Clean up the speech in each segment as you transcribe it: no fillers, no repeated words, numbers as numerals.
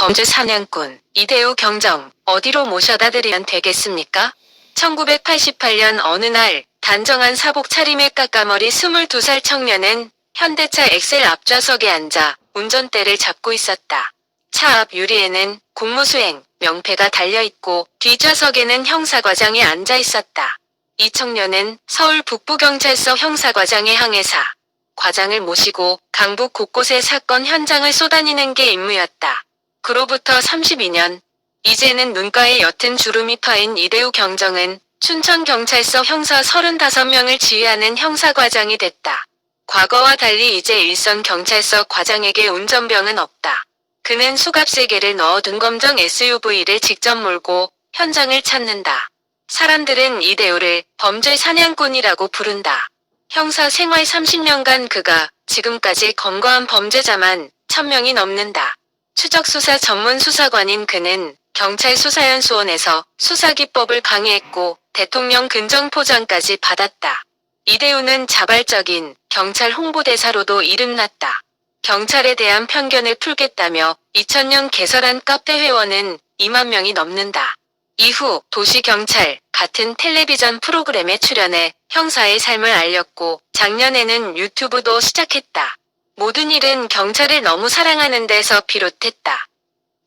범죄 사냥꾼 이대호 경정 어디로 모셔다 드리면 되겠습니까? 1988년 어느 날 단정한 사복 차림의 까까머리 22살 청년은 현대차 엑셀 앞좌석에 앉아 운전대를 잡고 있었다. 차 앞 유리에는 공무수행 명패가 달려있고 뒷좌석에는 형사과장이 앉아 있었다. 이 청년은 서울 북부경찰서 형사과장의 항해사 과장을 모시고 강북 곳곳의 사건 현장을 쏘다니는 게 임무였다. 그로부터 32년, 이제는 눈가에 옅은 주름이 파인 이대호 경정은 춘천경찰서 형사 35명을 지휘하는 형사과장이 됐다. 과거와 달리 이제 일선 경찰서 과장에게 운전병은 없다. 그는 수갑 3개를 넣어둔 검정 SUV를 직접 몰고 현장을 찾는다. 사람들은 이대호를 범죄 사냥꾼이라고 부른다. 형사 생활 30년간 그가 지금까지 검거한 범죄자만 1000명이 넘는다. 추적수사 전문 수사관인 그는 경찰 수사연수원에서 수사기법을 강의했고 대통령 근정포장까지 받았다. 이대호는 자발적인 경찰 홍보대사로도 이름났다. 경찰에 대한 편견을 풀겠다며 2000년 개설한 카페 회원은 2만 명이 넘는다. 이후 도시경찰 같은 텔레비전 프로그램에 출연해 형사의 삶을 알렸고 작년에는 유튜브도 시작했다. 모든 일은 경찰을 너무 사랑하는 데서 비롯했다.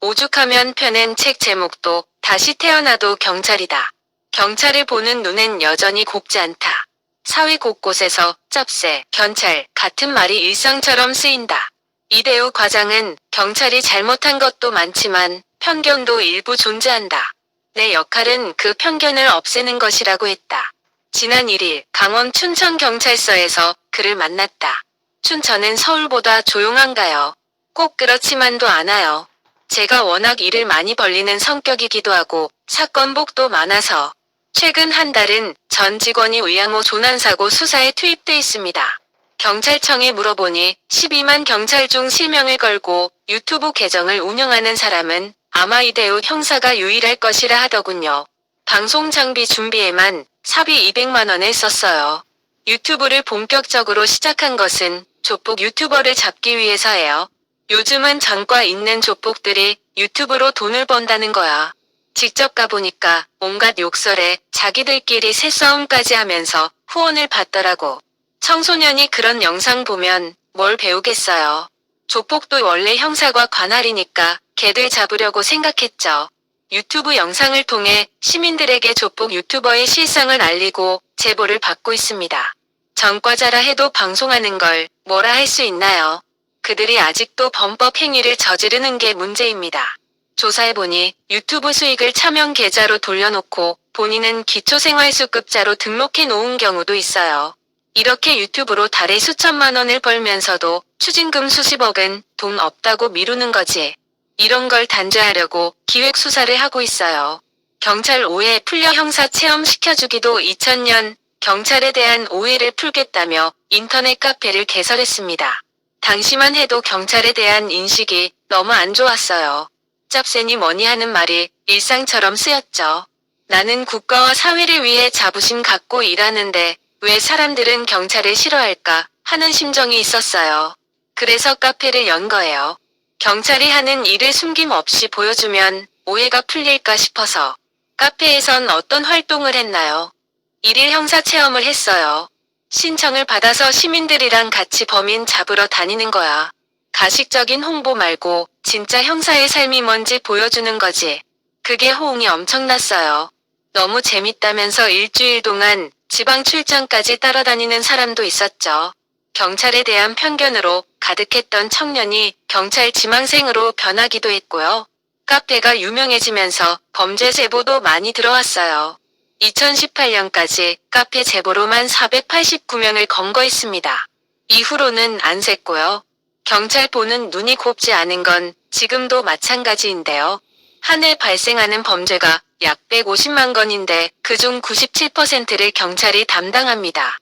오죽하면 펴낸 책 제목도 다시 태어나도 경찰이다. 경찰을 보는 눈엔 여전히 곱지 않다. 사회 곳곳에서 짭새, 경찰 같은 말이 일상처럼 쓰인다. 이대호 과장은 경찰이 잘못한 것도 많지만 편견도 일부 존재한다. 내 역할은 그 편견을 없애는 것이라고 했다. 지난 1일 강원 춘천경찰서에서 그를 만났다. 춘천은 서울보다 조용한가요? 꼭 그렇지만도 않아요. 제가 워낙 일을 많이 벌리는 성격이기도 하고 사건복도 많아서 최근 한 달은 전 직원이 위안모 조난사고 수사에 투입돼 있습니다. 경찰청에 물어보니 12만 경찰 중 실명을 걸고 유튜브 계정을 운영하는 사람은 아마 이대호 형사가 유일할 것이라 하더군요. 방송 장비 준비에만 사비 200만 원을 썼어요. 유튜브를 본격적으로 시작한 것은 조폭 유튜버를 잡기 위해서예요. 요즘은 전과 있는 조폭들이 유튜브로 돈을 번다는 거야. 직접 가보니까 온갖 욕설에 자기들끼리 새싸움까지 하면서 후원을 받더라고. 청소년이 그런 영상 보면 뭘 배우겠어요. 조폭도 원래 형사과 관할이니까 걔들 잡으려고 생각했죠. 유튜브 영상을 통해 시민들에게 조폭 유튜버의 실상을 알리고 제보를 받고 있습니다. 전과자라 해도 방송하는 걸 뭐라 할 수 있나요? 그들이 아직도 범법 행위를 저지르는 게 문제입니다. 조사해보니 유튜브 수익을 차명 계좌로 돌려놓고 본인은 기초생활수급자로 등록해 놓은 경우도 있어요. 이렇게 유튜브로 달에 수천만 원을 벌면서도 추징금 수십억은 돈 없다고 미루는 거지. 이런 걸 단죄하려고 기획수사를 하고 있어요. 경찰 오해 풀려 형사 체험 시켜주기도 2000년 경찰에 대한 오해를 풀겠다며 인터넷 카페를 개설했습니다. 당시만 해도 경찰에 대한 인식이 너무 안 좋았어요. 짭새니 뭐니 하는 말이 일상처럼 쓰였죠. 나는 국가와 사회를 위해 자부심 갖고 일하는데 왜 사람들은 경찰을 싫어할까 하는 심정이 있었어요. 그래서 카페를 연 거예요. 경찰이 하는 일을 숨김없이 보여주면 오해가 풀릴까 싶어서. 카페에선 어떤 활동을 했나요? 1일 형사 체험을 했어요. 신청을 받아서 시민들이랑 같이 범인 잡으러 다니는 거야. 가식적인 홍보 말고 진짜 형사의 삶이 뭔지 보여주는 거지. 그게 호응이 엄청났어요. 너무 재밌다면서 일주일 동안 지방 출장까지 따라다니는 사람도 있었죠. 경찰에 대한 편견으로 가득했던 청년이 경찰 지망생으로 변하기도 했고요. 카페가 유명해지면서 범죄 제보도 많이 들어왔어요. 2018년까지 카페 제보로만 489명을 검거했습니다. 이후로는 안 샜고요. 경찰 보는 눈이 곱지 않은 건 지금도 마찬가지인데요. 한 해 발생하는 범죄가 약 150만 건인데 그중 97%를 경찰이 담당합니다.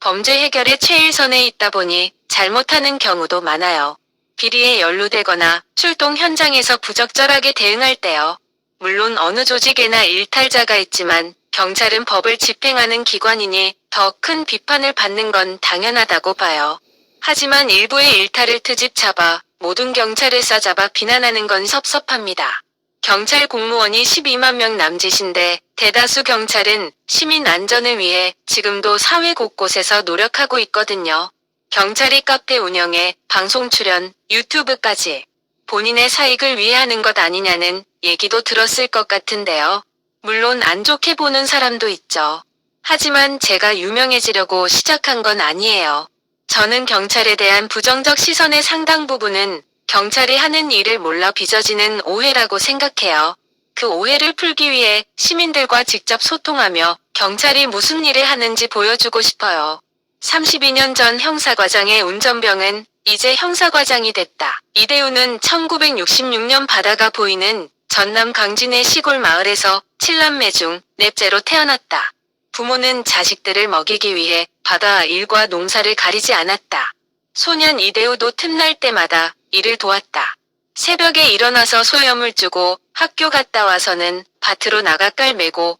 범죄 해결의 최일선에 있다 보니 잘못하는 경우도 많아요. 비리에 연루되거나 출동 현장에서 부적절하게 대응할 때요. 물론 어느 조직에나 일탈자가 있지만 경찰은 법을 집행하는 기관이니 더 큰 비판을 받는 건 당연하다고 봐요. 하지만 일부의 일탈을 트집 잡아 모든 경찰을 싸잡아 비난하는 건 섭섭합니다. 경찰 공무원이 12만 명 남짓인데 대다수 경찰은 시민 안전을 위해 지금도 사회 곳곳에서 노력하고 있거든요. 경찰이 카페 운영에 방송 출연, 유튜브까지 본인의 사익을 위해 하는 것 아니냐는 얘기도 들었을 것 같은데요. 물론 안 좋게 보는 사람도 있죠. 하지만 제가 유명해지려고 시작한 건 아니에요. 저는 경찰에 대한 부정적 시선의 상당 부분은 경찰이 하는 일을 몰라 빚어지는 오해라고 생각해요. 그 오해를 풀기 위해 시민들과 직접 소통하며 경찰이 무슨 일을 하는지 보여주고 싶어요. 32년 전 형사과장의 운전병은 이제 형사과장이 됐다. 이대우는 1966년 바다가 보이는 전남 강진의 시골 마을에서 7남매 중 넷째로 태어났다. 부모는 자식들을 먹이기 위해 바다 일과 농사를 가리지 않았다. 소년 이대우도 틈날 때마다 일을 도왔다. 새벽에 일어나서 소염을 주고 학교 갔다 와서는 밭으로 나가 깔 메고.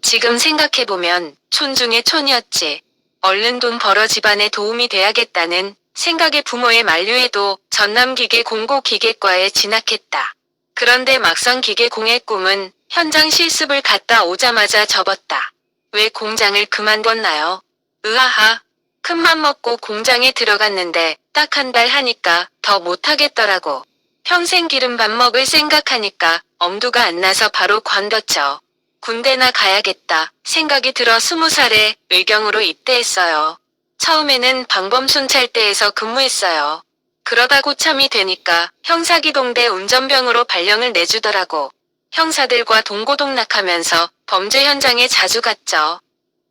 지금 생각해보면 촌 중에 촌이었지. 얼른 돈 벌어 집안에 도움이 돼야겠다는 생각에 부모의 만류에도 전남기계공고기계과에 진학했다. 그런데 막상 기계공의 꿈은 현장 실습을 갔다 오자마자 접었다. 왜 공장을 그만뒀나요? 으하하. 큰맘 먹고 공장에 들어갔는데 딱 한 달 하니까 더 못하겠더라고. 평생 기름밥 먹을 생각하니까 엄두가 안 나서 바로 관뒀죠. 군대나 가야겠다 생각이 들어 20살에 의경으로 입대했어요. 처음에는 방범순찰대에서 근무했어요. 그러다 고참이 되니까 형사기동대 운전병으로 발령을 내주더라고. 형사들과 동고동락하면서 범죄 현장에 자주 갔죠.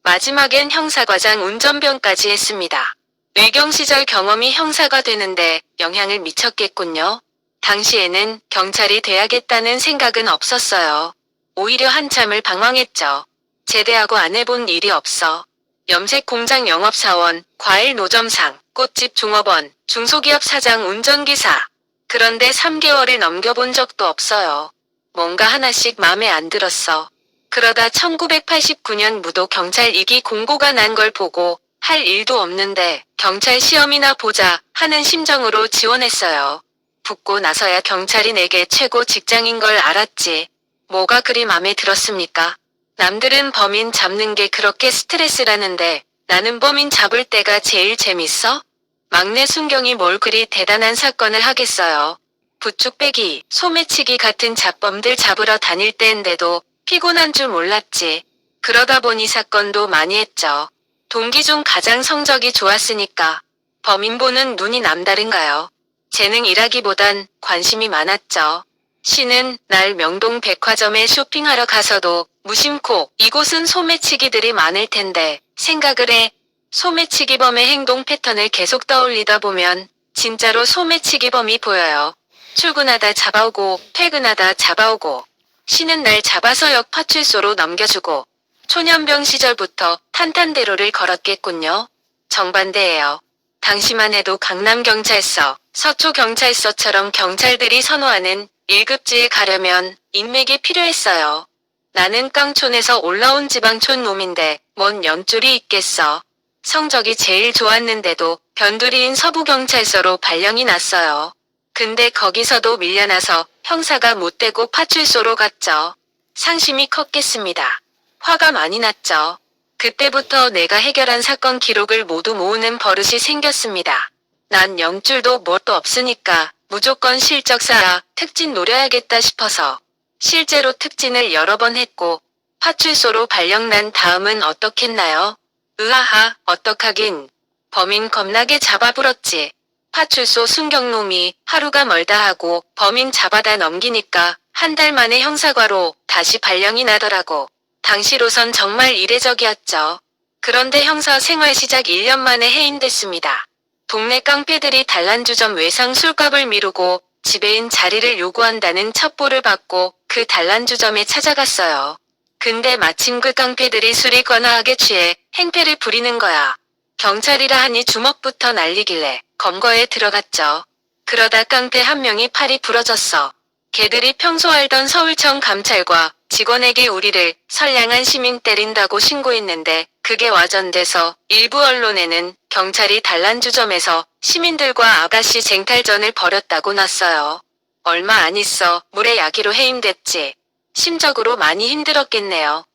마지막엔 형사과장 운전병까지 했습니다. 의경 시절 경험이 형사가 되는데 영향을 미쳤겠군요. 당시에는 경찰이 돼야겠다는 생각은 없었어요. 오히려 한참을 방황했죠. 제대하고 안 해본 일이 없어. 염색 공장 영업사원, 과일 노점상, 꽃집 종업원, 중소기업 사장 운전기사. 그런데 3개월을 넘겨본 적도 없어요. 뭔가 하나씩 맘에 안 들었어. 그러다 1989년 무도 경찰 2기 공고가 난 걸 보고 할 일도 없는데 경찰 시험이나 보자 하는 심정으로 지원했어요. 붙고 나서야 경찰이 내게 최고 직장인 걸 알았지. 뭐가 그리 맘에 들었습니까? 남들은 범인 잡는 게 그렇게 스트레스라는데 나는 범인 잡을 때가 제일 재밌어? 막내 순경이 뭘 그리 대단한 사건을 하겠어요. 부축 빼기, 소매치기 같은 잡범들 잡으러 다닐 때인데도 피곤한 줄 몰랐지. 그러다 보니 사건도 많이 했죠. 동기 중 가장 성적이 좋았으니까. 범인 보는 눈이 남다른가요? 재능이라기보단 관심이 많았죠. 씨는 날 명동 백화점에 쇼핑하러 가서도 무심코 이곳은 소매치기들이 많을 텐데 생각을 해. 소매치기범의 행동 패턴을 계속 떠올리다 보면 진짜로 소매치기범이 보여요. 출근하다 잡아오고 퇴근하다 잡아오고. 씨는 날 잡아서 역 파출소로 넘겨주고. 초년병 시절부터 탄탄대로를 걸었겠군요. 정반대예요. 당시만 해도 강남경찰서, 서초경찰서처럼 경찰들이 선호하는 1급지에 가려면 인맥이 필요했어요. 나는 깡촌에서 올라온 지방촌 놈인데 뭔 연줄이 있겠어. 성적이 제일 좋았는데도 변두리인 서부경찰서로 발령이 났어요. 근데 거기서도 밀려나서 형사가 못 되고 파출소로 갔죠. 상심이 컸겠습니다. 화가 많이 났죠. 그때부터 내가 해결한 사건 기록을 모두 모으는 버릇이 생겼습니다. 난 영줄도 뭣도 없으니까 무조건 실적 쌓아 특진 노려야겠다 싶어서 실제로 특진을 여러 번 했고 파출소로 발령 난 다음은 어떻겠나요? 으하하, 어떡하긴. 범인 겁나게 잡아불었지. 파출소 순경놈이 하루가 멀다 하고 범인 잡아다 넘기니까 한 달 만에 형사과로 다시 발령이 나더라고. 당시로선 정말 이례적이었죠. 그런데 형사 생활 시작 1년 만에 해임됐습니다. 동네 깡패들이 단란주점 외상 술값을 미루고 지배인 자리를 요구한다는 첩보를 받고 그 단란주점에 찾아갔어요. 근데 마침 그 깡패들이 술이 거나하게 취해 행패를 부리는 거야. 경찰이라 하니 주먹부터 날리길래 검거에 들어갔죠. 그러다 깡패 한 명이 팔이 부러졌어. 걔들이 평소 알던 서울청 감찰과 직원에게 우리를 선량한 시민 때린다고 신고했는데 그게 와전돼서 일부 언론에는 경찰이 단란주점에서 시민들과 아가씨 쟁탈전을 벌였다고 났어요. 얼마 안 있어 물에 야기로 해임됐지. 심적으로 많이 힘들었겠네요.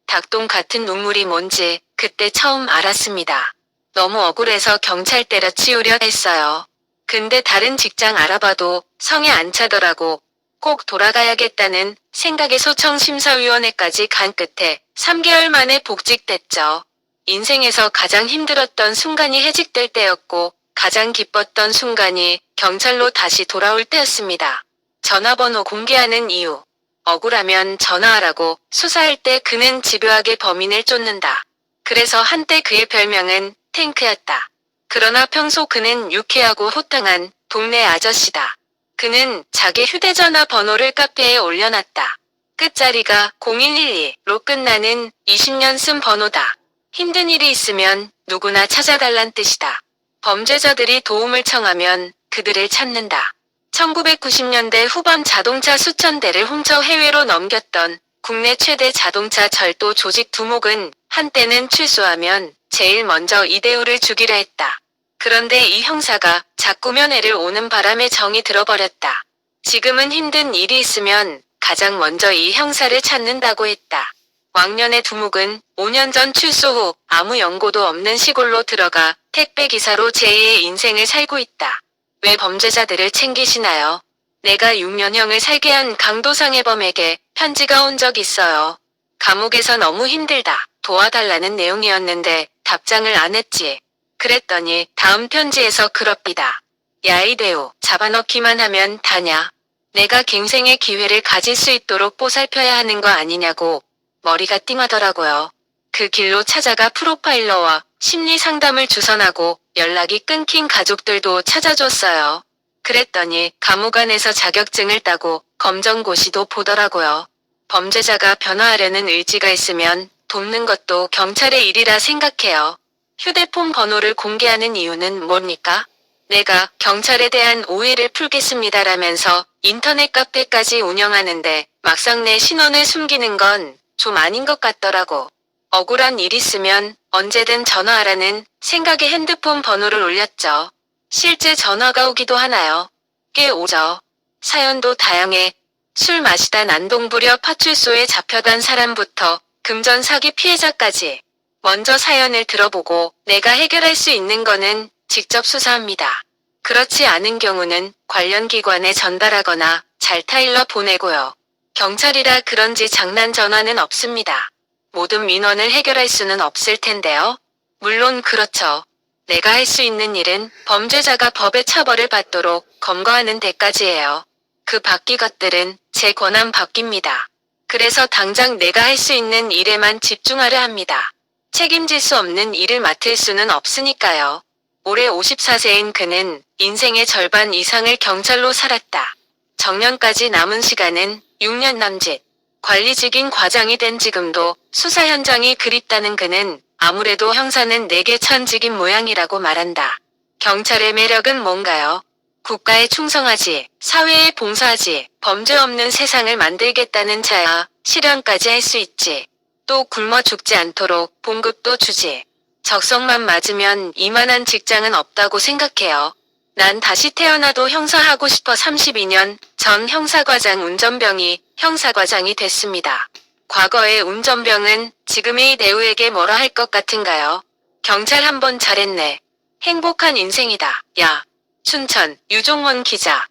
닭똥 같은 눈물이 뭔지 그때 처음 알았습니다. 너무 억울해서 경찰 때려치우려 했어요. 근데 다른 직장 알아봐도 성에 안 차더라고. 꼭 돌아가야겠다는 생각에 소청심사위원회까지 간 끝에 3개월 만에 복직됐죠. 인생에서 가장 힘들었던 순간이 해직될 때였고 가장 기뻤던 순간이 경찰로 다시 돌아올 때였습니다. 전화번호 공개하는 이유. 억울하면 전화하라고. 수사할 때 그는 집요하게 범인을 쫓는다. 그래서 한때 그의 별명은 탱크였다. 그러나 평소 그는 유쾌하고 호탕한 동네 아저씨다. 그는 자기 휴대전화 번호를 카페에 올려놨다. 끝자리가 0112로 끝나는 20년 쓴 번호다. 힘든 일이 있으면 누구나 찾아달란 뜻이다. 범죄자들이 도움을 청하면 그들을 찾는다. 1990년대 후반 자동차 수천 대를 훔쳐 해외로 넘겼던 국내 최대 자동차 절도 조직 두목은 한때는 출소하면 제일 먼저 이대우를 죽이려 했다. 그런데 이 형사가 자꾸 면회를 오는 바람에 정이 들어버렸다. 지금은 힘든 일이 있으면 가장 먼저 이 형사를 찾는다고 했다. 왕년의 두목은 5년 전 출소 후 아무 연고도 없는 시골로 들어가 택배기사로 제2의 인생을 살고 있다. 왜 범죄자들을 챙기시나요? 내가 6년형을 살게 한 강도상해범에게 편지가 온 적 있어요. 감옥에서 너무 힘들다. 도와달라는 내용이었는데 답장을 안 했지. 그랬더니 다음 편지에서 그럽니다. 야 이대우, 잡아넣기만 하면 다냐. 내가 갱생의 기회를 가질 수 있도록 보살펴야 하는 거 아니냐고. 머리가 띵하더라고요. 그 길로 찾아가 프로파일러와 심리 상담을 주선하고 연락이 끊긴 가족들도 찾아줬어요. 그랬더니 감옥 안에서 자격증을 따고 검정고시도 보더라고요. 범죄자가 변화하려는 의지가 있으면 돕는 것도 경찰의 일이라 생각해요. 휴대폰 번호를 공개하는 이유는 뭡니까? 내가 경찰에 대한 오해를 풀겠습니다라면서 인터넷 카페까지 운영하는데 막상 내 신원을 숨기는 건 좀 아닌 것 같더라고. 억울한 일 있으면 언제든 전화하라는 생각에 핸드폰 번호를 올렸죠. 실제 전화가 오기도 하나요? 꽤 오죠. 사연도 다양해. 술 마시다 난동부려 파출소에 잡혀간 사람부터 금전 사기 피해자까지. 먼저 사연을 들어보고 내가 해결할 수 있는 거는 직접 수사합니다. 그렇지 않은 경우는 관련 기관에 전달하거나 잘 타일러 보내고요. 경찰이라 그런지 장난 전화는 없습니다. 모든 민원을 해결할 수는 없을 텐데요. 물론 그렇죠. 내가 할 수 있는 일은 범죄자가 법의 처벌을 받도록 검거하는 데까지예요. 그 밖의 것들은 제 권한 밖입니다. 그래서 당장 내가 할 수 있는 일에만 집중하려 합니다. 책임질 수 없는 일을 맡을 수는 없으니까요. 올해 54세인 그는 인생의 절반 이상을 경찰로 살았다. 정년까지 남은 시간은 6년 남짓. 관리직인 과장이 된 지금도 수사 현장이 그립다는 그는 아무래도 형사는 내게 천직인 모양이라고 말한다. 경찰의 매력은 뭔가요? 국가에 충성하지, 사회에 봉사하지, 범죄 없는 세상을 만들겠다는 자야 실현까지 할 수 있지. 또 굶어 죽지 않도록 봉급도 주지. 적성만 맞으면 이만한 직장은 없다고 생각해요. 난 다시 태어나도 형사 하고 싶어. 32년 전 형사과장 운전병이 형사과장이 됐습니다. 과거의 운전병은 지금의 이대우에게 뭐라 할 것 같은가요? 경찰 한번 잘했네. 행복한 인생이다. 야. 춘천 유종원 기자.